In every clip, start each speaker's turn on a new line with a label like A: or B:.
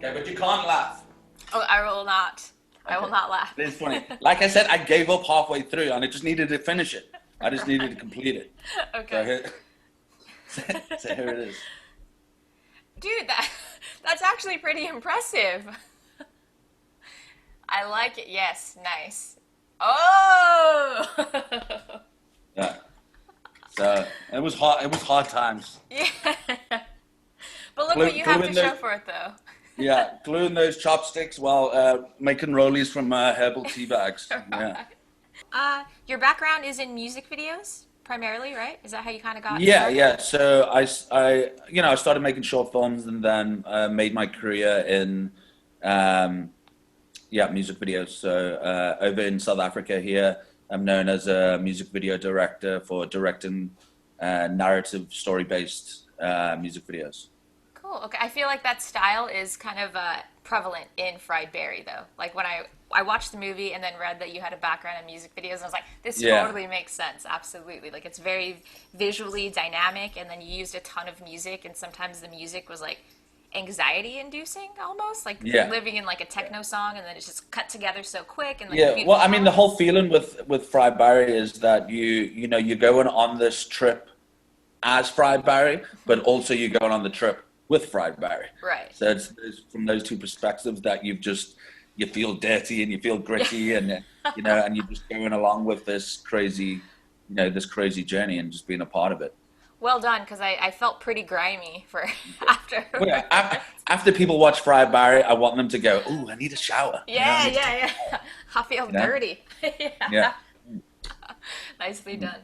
A: Okay, but you can't laugh.
B: Oh, I will not. I will
A: Okay.
B: not laugh.
A: It's funny. Like I said, I gave up halfway through and I just needed to finish it. I just needed to complete it. So
B: Okay.
A: here, so here it is.
B: Dude, that's actually pretty impressive. I like it. Yes, nice. Oh!
A: Yeah. So it was hard. It was hard times.
B: Yeah. But look what you have to
A: Gluing
B: show
A: those,
B: for it, though.
A: yeah, gluing those chopsticks while making rollies from herbal tea bags. Yeah.
B: Your background is in music videos, primarily, right? Is that how you kind of got
A: Yeah,
B: started?
A: yeah. So I started making short films and then made my career in, um, yeah, music videos. So over in South Africa here, I'm known as a music video director for directing narrative, story-based music videos.
B: Cool. Okay. I feel like that style is kind of prevalent in Fried Berry, though. Like when I watched the movie and then read that you had a background in music videos, and I was like, this
A: Yeah,
B: totally makes sense. Absolutely. Like it's very visually dynamic, and then you used a ton of music, and sometimes the music was like anxiety inducing almost like
A: yeah,
B: living in like a techno song and then it's just cut together so quick and like the
A: yeah. Well,
B: beautiful
A: I mean, the whole
B: colors.
A: feeling with Fried Barry is that you're going on this trip as Fried Barry, but also you're going on the trip with Fried Barry.
B: Right.
A: So it's from those two perspectives that you feel dirty and you feel
B: Yeah.
A: gritty and and you're just going along with this crazy journey and just being a part of it.
B: Well done, because I felt pretty grimy for
A: Well,
B: afterwards.
A: yeah, after people watch Fried Barry, I want them to go, "Ooh, I need a shower." I
B: Yeah,
A: need to take,
B: yeah, yeah. I feel
A: you know,
B: dirty.
A: yeah,
B: Yeah. Nicely done.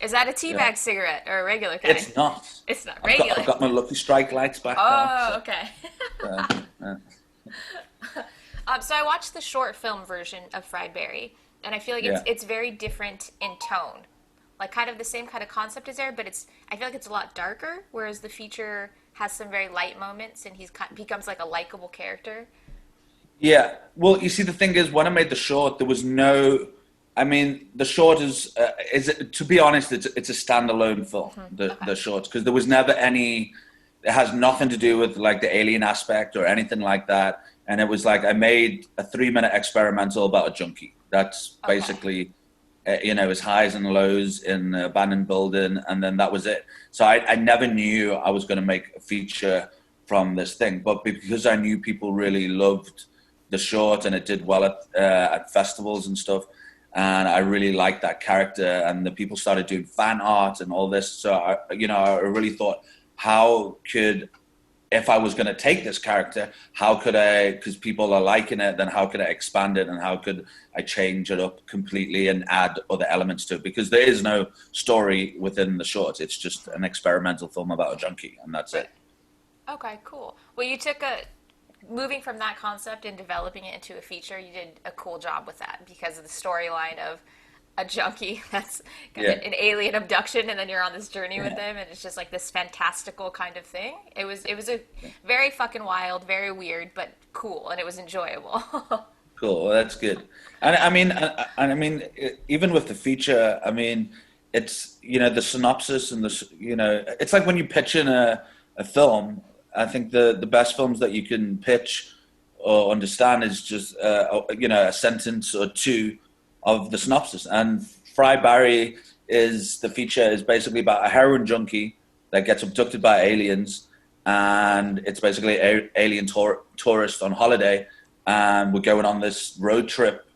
B: Is that a
A: yeah.
B: teabag cigarette or a regular kind?
A: It's not.
B: It's not
A: I've
B: regular.
A: got my Lucky Strike lights back on.
B: Oh,
A: So,
B: okay.
A: uh, uh,
B: So I watched the short film version of Fried Berry, and I feel like it's
A: yeah.
B: it's very different in tone. Like kind of the same kind of concept is there, but I feel like it's a lot darker, whereas the feature has some very light moments, and becomes like a likable character.
A: Yeah. Well, you see, the thing is, when I made the short, there was no. I mean, the short is to be honest, it's a standalone film.
B: Okay.
A: The shorts, because there was never any. It has nothing to do with like the alien aspect or anything like that. And it was like I made a 3 minute experimental about a junkie. That's
B: Okay.
A: basically, his highs and lows in the abandoned building, and then that was it. So I never knew I was going to make a feature from this thing, but because I knew people really loved the short and it did well at festivals and stuff, and I really liked that character, and the people started doing fan art and all this. So I really thought, how could if I was going to take this character, how could I, because people are liking it, then how could I expand it and how could I change it up completely and add other elements to it? Because there is no story within the short. It's just an experimental film about a junkie and that's
B: Right.
A: it.
B: Okay, cool. Well, you took a moving from that concept and developing it into a feature. You did a cool job with that because of the storyline of a junkie that's got
A: Yeah.
B: an alien abduction, and then you're on this journey with
A: Yeah.
B: him, and it's just like this fantastical kind of thing. It was a very fucking wild, very weird, but cool, and it was enjoyable.
A: Cool. Well, that's good. And I mean, even with the feature, I mean, it's, the synopsis and it's like when you pitch in a film, I think the best films that you can pitch or understand is just, a sentence or two of the synopsis. And Fry Barry the feature is basically about a heroin junkie that gets abducted by aliens. And it's basically alien tourist on holiday, and we're going on this road trip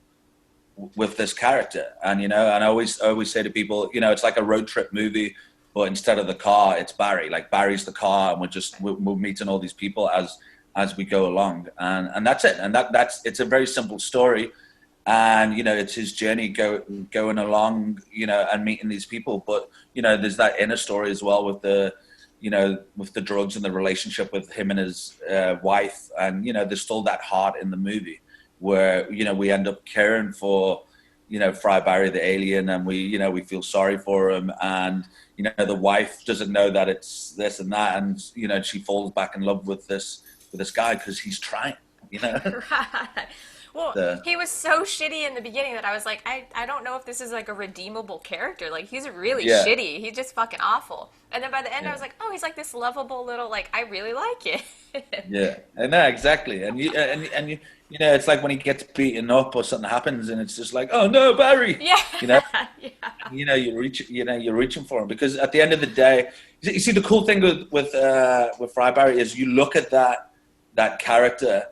A: with this character. And I always say to people, it's like a road trip movie, but instead of the car, it's Barry. Like Barry's the car, and we're meeting all these people as we go along, and that's it. And that's it's a very simple story, and it's his journey going along, and meeting these people. But there's that inner story as well with the drugs and the relationship with him and his wife, and there's still that heart in the movie where we end up caring for Fry Barry the alien, and we feel sorry for him, and the wife doesn't know that it's this and that, and she falls back in love with this guy because he's trying.
B: Right. Well,
A: So,
B: he was so shitty in the beginning that I was like, I don't know if this is like a redeemable character. Like, he's really
A: yeah,
B: shitty. He's just fucking awful. And then by the end, I
A: yeah.
B: was like, oh, he's like this lovable little, like, I really like it.
A: Yeah, I know exactly, and you know, it's like when he gets beaten up or something happens, and it's just like, oh no, Barry,
B: Yeah.
A: you know,
B: Yeah.
A: you know, you're reaching for him because at the end of the day, you see, the cool thing with Fry Barry is you look at that character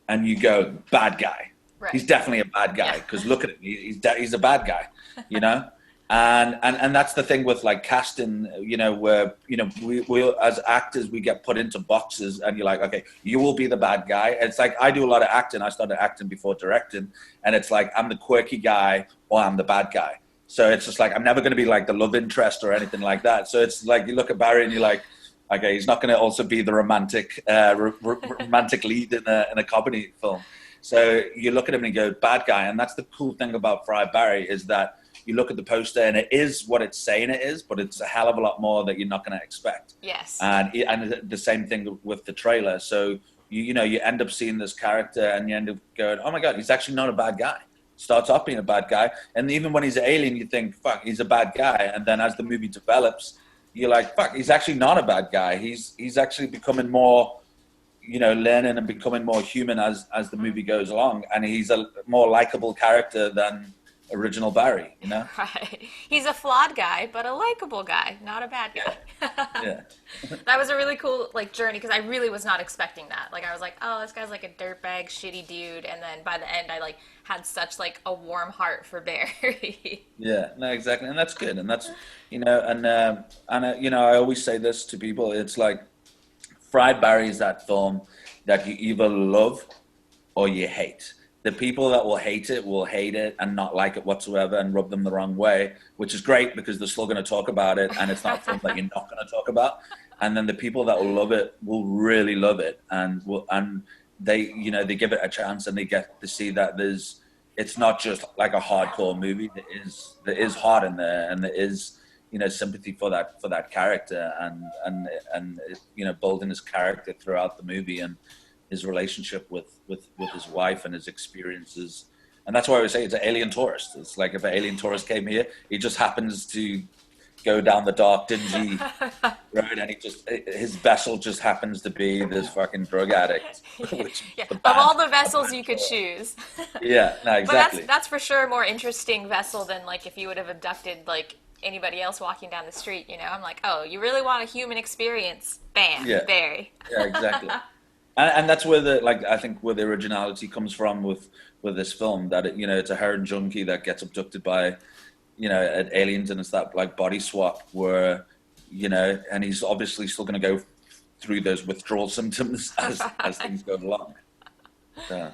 A: and you go, bad guy. He's
B: Right.
A: definitely a bad guy
B: Yeah.
A: because look at him, he's a bad guy, you know. And that's the thing with like casting, you know, where you know we as actors we get put into boxes, and you're like, okay, you will be the bad guy. It's like I do a lot of acting. I started acting before directing, and it's like I'm the quirky guy or I'm the bad guy. So it's just like I'm never going to be like the love interest or anything like that. So it's like you look at Barry and you're like, okay, he's not going to also be the romantic lead in a comedy film. So you look at him and you go, bad guy, and that's the cool thing about Fry Barry is that you look at the poster and it is what it's saying it is, but it's a hell of a lot more that you're not going to expect.
B: Yes.
A: And the same thing with the trailer. So you know you end up seeing this character and you end up going, oh my god, he's actually not a bad guy. Starts off being a bad guy, and even when he's an alien, you think, fuck, he's a bad guy. And then as the movie develops, you're like, fuck, he's actually not a bad guy. He's actually becoming more, you know, learning and becoming more human as the movie goes along, and he's a more likable character than original Barry, you know?
B: Right. He's a flawed guy, but a likable guy, not a bad guy.
A: Yeah.
B: That was a really cool like journey because I really was not expecting that. Like I was like, oh, this guy's like a dirtbag, shitty dude, and then by the end, I like had such like a warm heart for Barry.
A: Yeah, no, exactly. And that's good. And that's, you know, you know, I always say this to people. It's like Fried Barry is that film that you either love or you hate. The people that will hate it and not like it whatsoever and rub them the wrong way, which is great because they're still going to talk about it and it's not a film that you're not going to talk about. And then the people that will love it will really love it and they, you know, they give it a chance and they get to see that it's not just like a hardcore movie. There is heart in there and there is, you know, sympathy for that character and you know, building his character throughout the movie and his relationship with his wife and his experiences. And that's why I would say it's an alien tourist. It's like if an alien tourist came here, he just happens to go down the dark, dingy road, and his vessel just happens to be this fucking drug addict.
B: Yeah, of all the vessels you could choose.
A: Yeah, no, exactly.
B: But that's for sure a more interesting vessel than like if you would have abducted like anybody else walking down the street, you know? I'm like, oh, you really want a human experience? Bam,
A: Yeah.
B: Barry.
A: Yeah, exactly. And that's where I think where the originality comes from with this film, that it, you know, it's a heroin junkie that gets abducted by, you know, aliens, and it's that like body swap where, you know, and he's obviously still going to go through those withdrawal symptoms as things go along. So.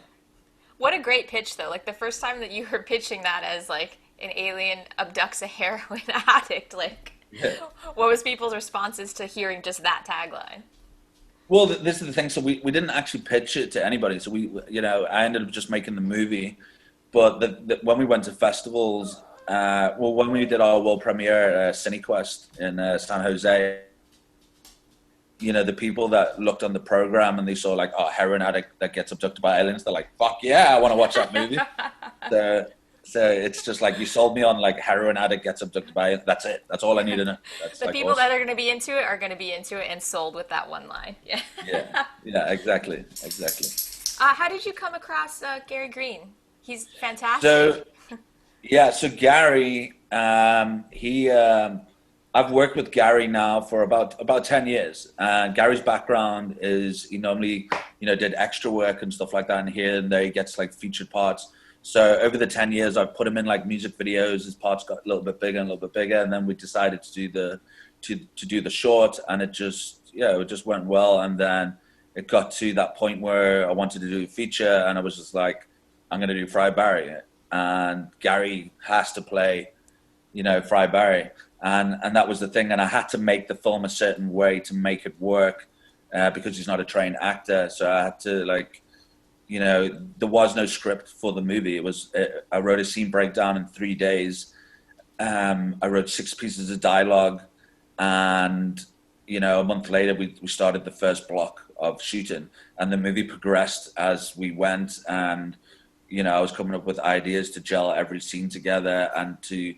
B: What a great pitch, though. Like the first time that you were pitching that as like an alien abducts a heroin addict, like
A: Yeah.
B: what was people's responses to hearing just that tagline?
A: Well, this is the thing. So we didn't actually pitch it to anybody. So you know, I ended up just making the movie. But when we went to festivals, well, when we did our world premiere at CineQuest in San Jose, you know, the people that looked on the program and they saw like, oh, heroin addict that gets abducted by aliens, they're like, fuck yeah, I want to watch that movie. So it's just like you sold me on like heroin addict gets abducted by it. That's it. That's all I need to know. That's
B: The
A: like
B: people
A: awesome.
B: that are going to be into it are going to be into it and sold with that one line. Yeah.
A: Yeah, exactly.
B: How did you come across Gary Green? He's fantastic.
A: So yeah, so Gary, I've worked with Gary now for about 10 years. Gary's background is he normally, you know, did extra work and stuff like that, and here and there he gets like featured parts. So over the 10 years, I've put him in like music videos. His parts got a little bit bigger and a little bit bigger, and then we decided to do the short, and it just went well. And then it got to that point where I wanted to do a feature, and I was just like, I'm going to do Fry Barry, and Gary has to play, you know, Fry Barry, and that was the thing. And I had to make the film a certain way to make it work because he's not a trained actor. So I had to like, you know, there was no script for the movie. I wrote a scene breakdown in 3 days. I wrote 6 pieces of dialogue, and you know, a month later we started the first block of shooting, and the movie progressed as we went. And I was coming up with ideas to gel every scene together and to,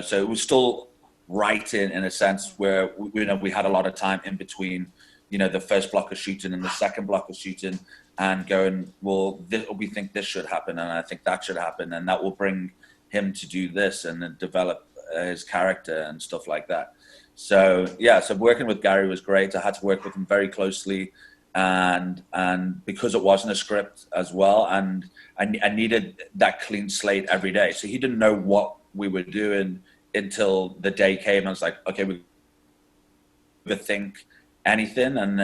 A: so it was still writing in a sense where we had a lot of time in between, the first block of shooting and the second block of shooting, and going, well, we think this should happen, and I think that should happen, and that will bring him to do this, and then develop his character and stuff like that. So yeah, so working with Gary was great. I had to work with him very closely, and because it wasn't a script as well, and I needed that clean slate every day. So he didn't know what we were doing until the day came. I was like, okay, we think anything, and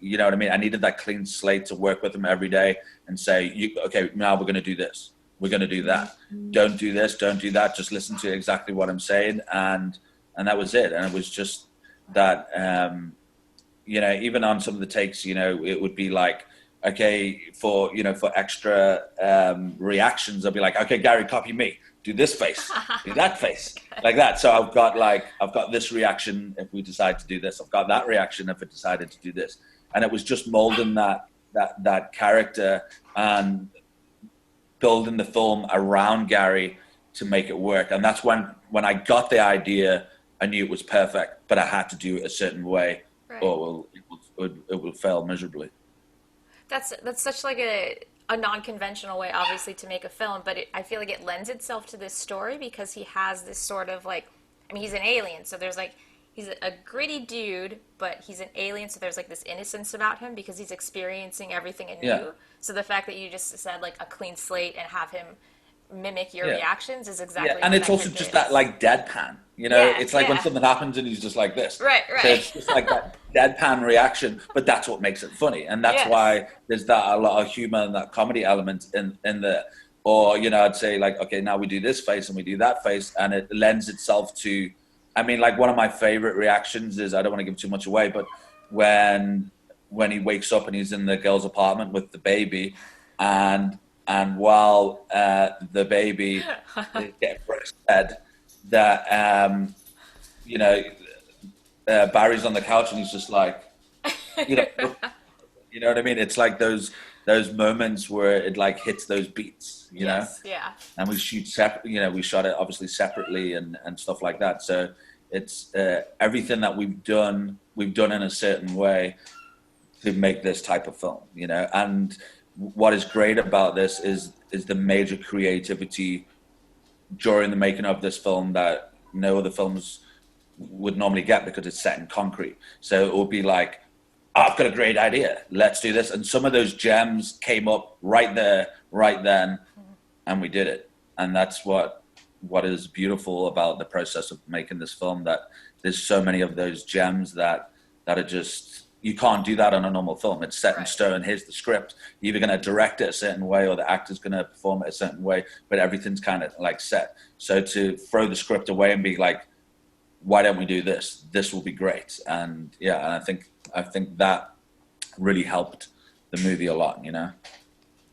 A: you know what I mean? I needed that clean slate to work with him every day and say, okay, now we're going to do this. We're going to do that. Don't do this. Don't do that. Just listen to exactly what I'm saying. And that was it. And it was just that, even on some of the takes, it would be like, okay, for extra reactions, I'll be like, okay, Gary, copy me. Do this face, do that face, like that. So I've got this reaction if we decide to do this. I've got that reaction if it decided to do this. And it was just molding that character and building the film around Gary to make it work. And that's when I got the idea, I knew it was perfect, but I had to do it a certain way, right, or it will fail miserably.
B: That's such like a non-conventional way, obviously, to make a film, but I feel like it lends itself to this story because he has this sort of like, I mean, he's an alien, so there's like, he's a gritty dude, but he's an alien, so there's like this innocence about him because he's experiencing everything anew. Yeah. So the fact that you just said like a clean slate and have him mimic your reactions is exactly
A: and it's also just that like deadpan, it's like when something happens and he's just like this,
B: right.
A: So it's just like that deadpan reaction, but that's what makes it funny, and that's why there's a lot of humor and that comedy element in there. Or I'd say like, okay, now we do this face and we do that face, and it lends itself to, I mean, like one of my favorite reactions is, I don't want to give too much away, but when he wakes up and he's in the girl's apartment with the baby, and while the baby is getting breastfed, that Barry's on the couch and he's just like, you know what I mean? It's like those moments where it like hits those beats, know.
B: Yeah.
A: And we shoot we shot it obviously separately and stuff like that. So it's everything that we've done in a certain way to make this type of film, and what is great about this is the major creativity during the making of this film that no other films would normally get, because it's set in concrete. So it will be like, oh, I've got a great idea, let's do this. And some of those gems came up right there, right then, and we did it. And that's what is beautiful about the process of making this film, that there's so many of those gems that are just, you can't do that on a normal film. It's set in stone. Here's the script. You're either going to direct it a certain way or the actor's going to perform it a certain way, but everything's kind of like set. So to throw the script away and be like, why don't we do this? This will be great. And and I think that really helped the movie a lot,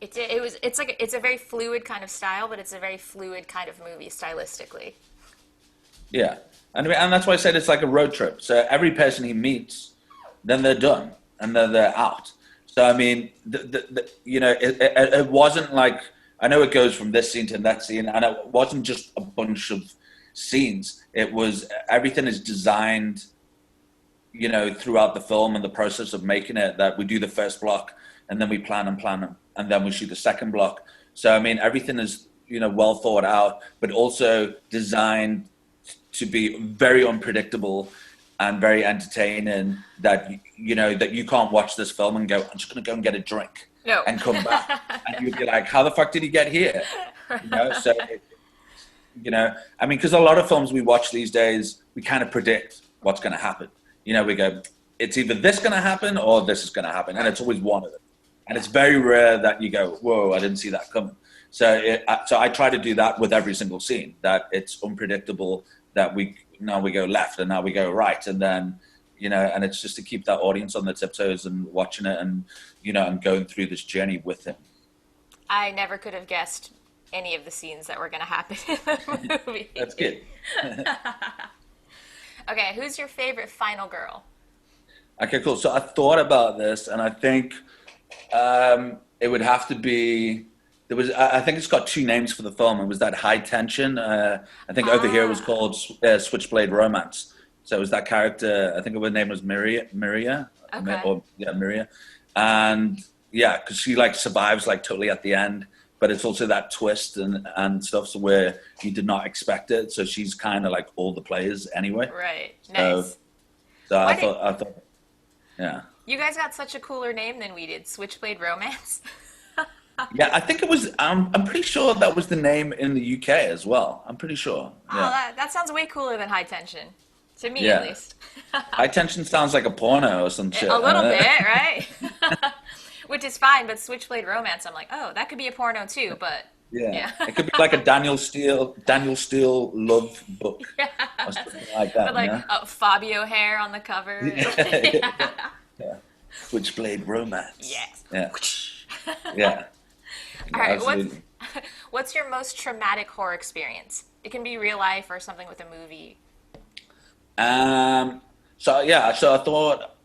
B: It's a very fluid kind of style, but it's a very fluid kind of movie stylistically.
A: Yeah. And that's why I said it's like a road trip. So every person he meets, then they're done and then they're out. So I mean, it wasn't like, I know it goes from this scene to that scene, and it wasn't just a bunch of scenes. It was, everything is designed, throughout the film and the process of making it, that we do the first block and then we plan, and then we shoot the second block. So I mean, everything is well thought out, but also designed to be very unpredictable and very entertaining, that that you can't watch this film and go, I'm just going to go and get a drink and come back. And you'd be like, how the fuck did he get here? So, I mean, because a lot of films we watch these days, we kind of predict what's going to happen. We go, it's either this going to happen or this is going to happen. And it's always one of them. And it's very rare that you go, whoa, I didn't see that coming. So I try to do that with every single scene, that it's unpredictable, that now we go left and now we go right, and then and it's just to keep that audience on their tiptoes and watching it, and and going through this journey with him.
B: I never could have guessed any of the scenes that were going to happen in the movie.
A: That's good.
B: Okay, who's your favorite final girl?
A: Okay, cool. So I thought about this, and I think it would have to be there was, I think it's got two names for the film. It was that High Tension. I think over here it was
B: Ah,
A: called Switchblade Romance. So it was that character. I think her name was Miria,
B: okay.
A: or yeah, Miria, and yeah, because she like survives like totally at the end. But it's also that twist and stuff, so where you did not expect it. So she's kind of like all the players anyway.
B: Right.
A: So
B: Nice.
A: so
B: Why did
A: I thought, yeah.
B: you guys got such a cooler name than we did? Switchblade Romance.
A: Yeah, I think it was. I'm pretty sure that was the name in the UK as well. I'm pretty sure.
B: Oh,
A: Yeah,
B: that sounds way cooler than High Tension, to me at
A: yeah.
B: least.
A: High tension sounds like a porno or some shit.
B: A
A: I
B: little
A: don't
B: bit,
A: know.
B: right? Which is fine, but Switchblade Romance, I'm like, oh, that could be a porno too, but
A: Yeah,
B: yeah.
A: it could be like a Daniel Steele love book
B: Yeah.
A: or something like
B: With
A: that. You
B: like
A: know?
B: Fabio hair on the cover.
A: Yeah, yeah. Switchblade romance.
B: Yes.
A: Yeah, yeah,
B: All right,
A: absolutely.
B: what's your most traumatic horror experience? It can be real life or something with a movie.
A: So yeah, so I thought,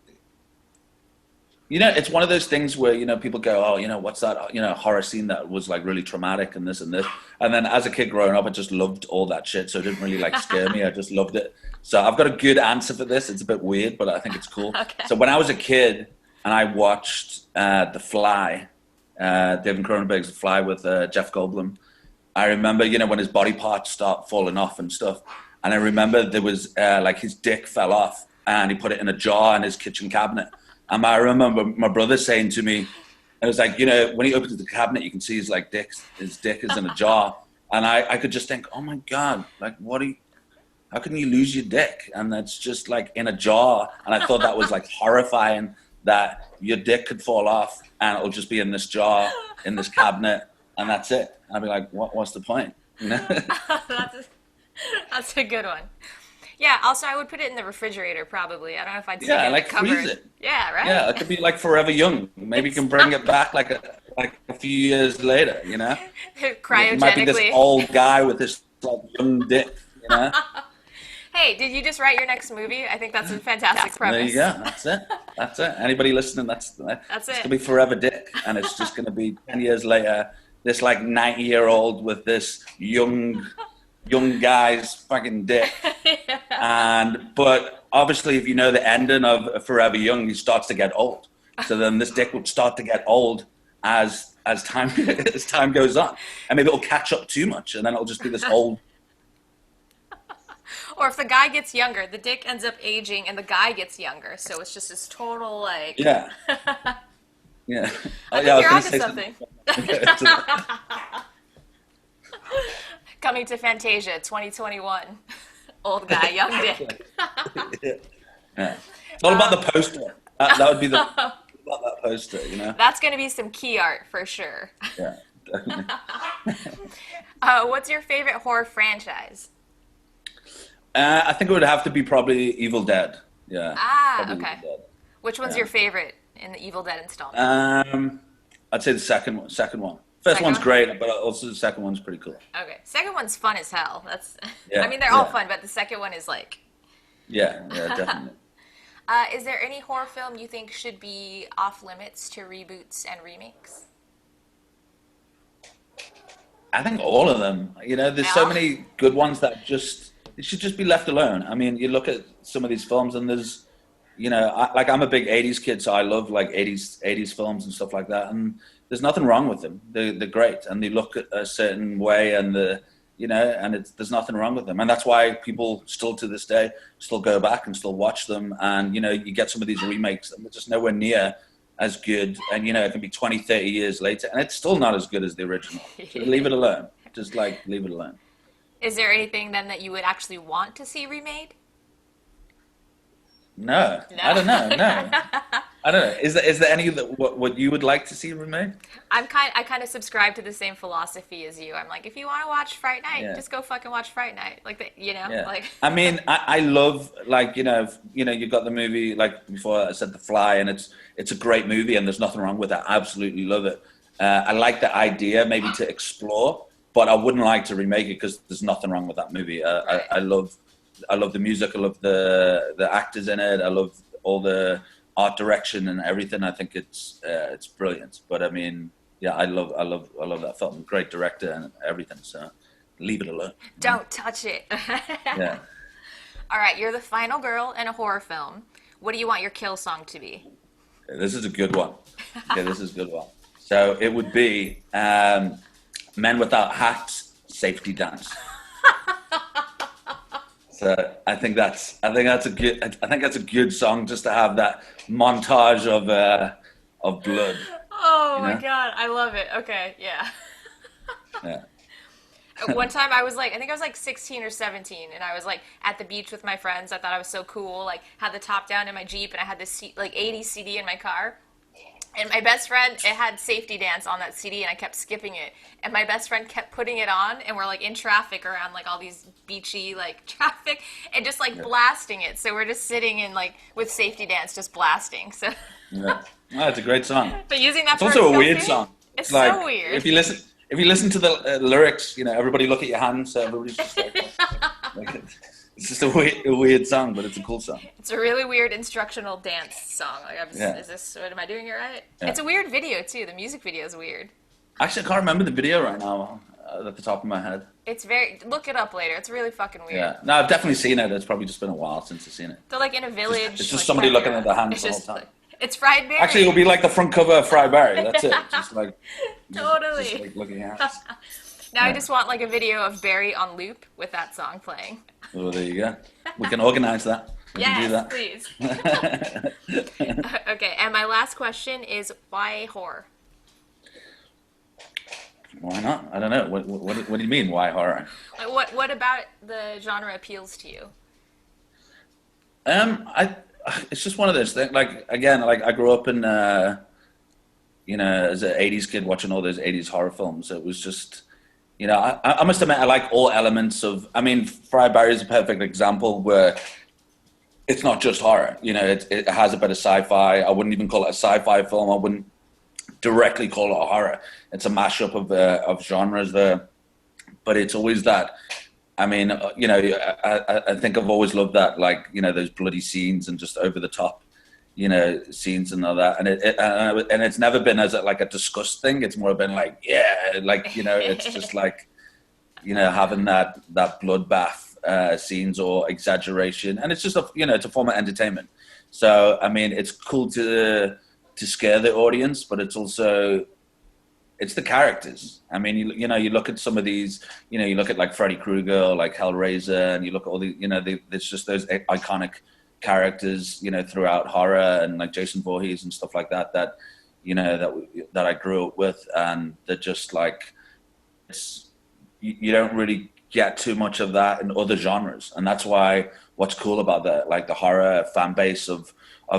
A: it's one of those things where, people go, oh, what's that, horror scene that was like really traumatic and this and this. And then as a kid growing up, I just loved all that shit. So it didn't really like scare me. I just loved it. So I've got a good answer for this. It's a bit weird, but I think it's cool.
B: Okay.
A: So when I was a kid and I watched The Fly, David Cronenberg's The Fly with Jeff Goldblum, I remember, when his body parts start falling off and stuff. And I remember there was like his dick fell off and he put it in a jar in his kitchen cabinet. And I remember my brother saying to me, it was like, when he opens the cabinet, you can see his dick is in a jar. And I could just think, oh my God, like how can you lose your dick? And that's just like in a jar. And I thought that was like horrifying that your dick could fall off and it'll just be in this jar, in this cabinet, and that's it. And I'd be like, what's the point?
B: that's, a, that's a good one. Yeah, also I would put it in the refrigerator probably. I don't know if I'd stick it
A: Yeah,
B: in the
A: like
B: cupboard.
A: freeze it.
B: Yeah,
A: Yeah,
B: right?
A: it could be like forever young. Maybe you can bring it back like a few years later, It might be this
B: Cryogenically.
A: old guy with this like young dick,
B: Hey, did you just write your next movie? I think that's a fantastic
A: There you
B: premise.
A: go. That's it. That's it. Anybody listening,
B: That's
A: it's
B: it.
A: gonna be forever dick, and it's just gonna be 10 years later. This like 90-year-old with this young guy's fucking dick, but obviously, if you know the ending of Forever Young, he starts to get old. So then this dick would start to get old as time as time goes on, and maybe it'll catch up too much, and then it'll just be this old.
B: Or if the guy gets younger, the dick ends up aging and the guy gets younger. So it's just this total like.
A: Yeah, yeah. Oh,
B: I
A: yeah,
B: think you're
A: I
B: onto
A: was
B: something.
A: gonna say something.
B: Coming to Fantasia 2021. Old guy, young dick.
A: Yeah. It's all about the poster. That would be about that poster.
B: That's going to be some key art for sure.
A: Yeah, definitely.
B: What's your favorite horror franchise?
A: I think it would have to be probably Evil Dead. Yeah,
B: Ah,
A: probably
B: okay.
A: Evil Dead.
B: Which one's
A: Yeah.
B: your favorite in the Evil Dead installment?
A: I'd say the second one. Second one. First
B: Second
A: one's
B: one?
A: great, but also the second one's pretty cool.
B: Okay. Second one's fun as hell. That's
A: Yeah,
B: I mean they're all
A: yeah.
B: fun, but the second one is like
A: Yeah, definitely.
B: is there any horror film you think should be off limits to reboots and remakes?
A: I think all of them. There's so
B: Yeah.
A: many good ones that it should just be left alone. I mean, you look at some of these films, and there's, I'm a big '80s kid, so I love like '80s films and stuff like that. And there's nothing wrong with them. They're great, and they look a certain way, and there's nothing wrong with them. And that's why people still to this day still go back and still watch them. And you get some of these remakes, and they're just nowhere near as good. And it can be 20, 30 years later, and it's still not as good as the original. So leave it alone. Just like leave it alone.
B: Is there anything then that you would actually want to see remade?
A: No,
B: No.
A: I don't know. No, I don't know. Is there any that what you would like to see remade?
B: I kind of subscribe to the same philosophy as you. I'm like, if you want to watch Fright Night,
A: Yeah.
B: just go fucking watch Fright Night. Like
A: Yeah.
B: like
A: I mean, I love like you got the movie like before I said The Fly, and it's a great movie, and there's nothing wrong with it. I absolutely love it. I like the idea maybe to explore, but I wouldn't like to remake it because there's nothing wrong with that movie.
B: Right.
A: I love the music. I love the actors in it. I love all the art direction and everything. I think it's brilliant. But I mean, yeah, I love that film. Great director and everything. So leave it alone.
B: Don't touch it.
A: Yeah.
B: All right, you're the final girl in a horror film. What do you want your kill song to be?
A: This is a good one. Okay, this is a good one. So it would be Men Without Hats, Safety Dance. So I think that's a good song just to have that montage of blood.
B: Oh
A: You
B: my
A: know?
B: God, I love it. Okay, yeah.
A: Yeah.
B: One time I was like, I think I was like 16 or 17, and I was like at the beach with my friends. I thought I was so cool. Like, had the top down in my Jeep, and I had this like 80s CD in my car. And my best friend, it had Safety Dance on that CD, and I kept skipping it. And my best friend kept putting it on, and we're like in traffic around like all these beachy like traffic, and just like blasting it. So we're just sitting in like with Safety Dance, just blasting. So,
A: Yeah. Oh, it's a great song.
B: but using that
A: It's
B: for
A: also a
B: kill
A: weird
B: scene,
A: song.
B: it's
A: Like
B: so weird.
A: if you listen to the lyrics, everybody look at your hands. So everybody's just like it's just a weird song, but it's a cool song.
B: It's a really weird instructional dance song. Like,
A: Yeah.
B: is this, what am I doing it right?
A: Yeah.
B: It's a weird video too. The music video is weird.
A: Actually, I can't remember the video right now at the top of my head.
B: It's very, look it up later. It's really fucking weird.
A: Yeah, no, I've definitely seen it. It's probably just been a while since I've seen it.
B: They're like in a village.
A: It's just
B: like,
A: somebody looking at their hands
B: it's
A: the whole
B: just,
A: time.
B: it's fried berry.
A: Actually, it'll be like the front cover of Fry Barry. That's it. Just like
B: Totally.
A: just like looking at us.
B: Now I just want like a video of Barry on loop with that song playing.
A: Oh, there you go. We can organize that. We can do that.
B: Please. Okay, and my last question is why horror?
A: Why not? I don't know. What do you mean? Why horror?
B: Like, what about the genre appeals to you?
A: It's just one of those things. Like again, like I grew up in, as an '80s kid watching all those '80s horror films. It was just, I must admit I like all elements of. I mean, Fry Barry is a perfect example where it's not just horror. It has a bit of sci-fi. I wouldn't even call it a sci-fi film. I wouldn't directly call it a horror. It's a mashup of genres there, but it's always that. I mean, I think I've always loved that, like, those bloody scenes and just over the top, scenes and all that. And it's never been as like a disgust thing. It's more been like, yeah, like, it's just like, having that bloodbath scenes or exaggeration. And it's just it's a form of entertainment. So, I mean, it's cool to scare the audience, but it's also, it's the characters. I mean, you look at some of these, you look at like Freddy Krueger, or like Hellraiser, and you look at all the, there's just those iconic characters, throughout horror, and like Jason Voorhees and stuff like that, that I grew up with, and they're just like, you don't really get too much of that in other genres, and that's why what's cool about the horror fan base of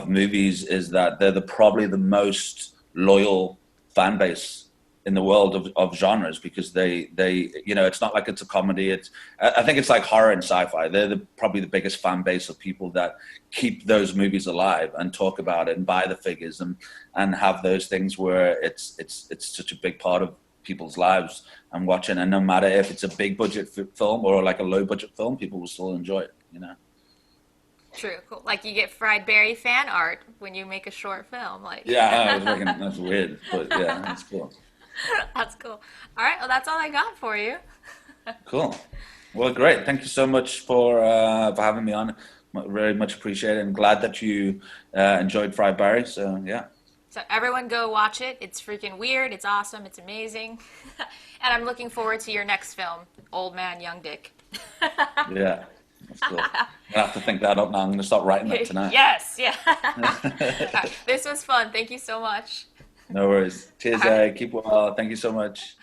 A: movies is that they're probably the most loyal fan base in the world of genres, because they it's not like it's a comedy. I think it's like horror and sci-fi. They're probably the biggest fan base of people that keep those movies alive and talk about it and buy the figures and have those things where it's such a big part of people's lives and watching. And no matter if it's a big budget film or like a low budget film, people will still enjoy it.
B: True, cool. Like you get Fried Berry fan art when you make a short film, like.
A: Yeah, I was thinking that's weird, but yeah, that's cool.
B: That's cool. All right, well, that's all I got for you.
A: Cool. Well, great. Thank you so much for having me on. Very much appreciated. I'm glad that you enjoyed Fried Barry. So yeah.
B: So everyone go watch it. It's freaking weird. It's awesome. It's amazing. And I'm looking forward to your next film, Old Man, Young Dick.
A: Yeah, that's cool. I'm gonna have to think that up now. I'm gonna start writing that tonight.
B: Yes, yeah. Right, this was fun. Thank you so much.
A: No worries. Cheers, keep well. Thank you so much.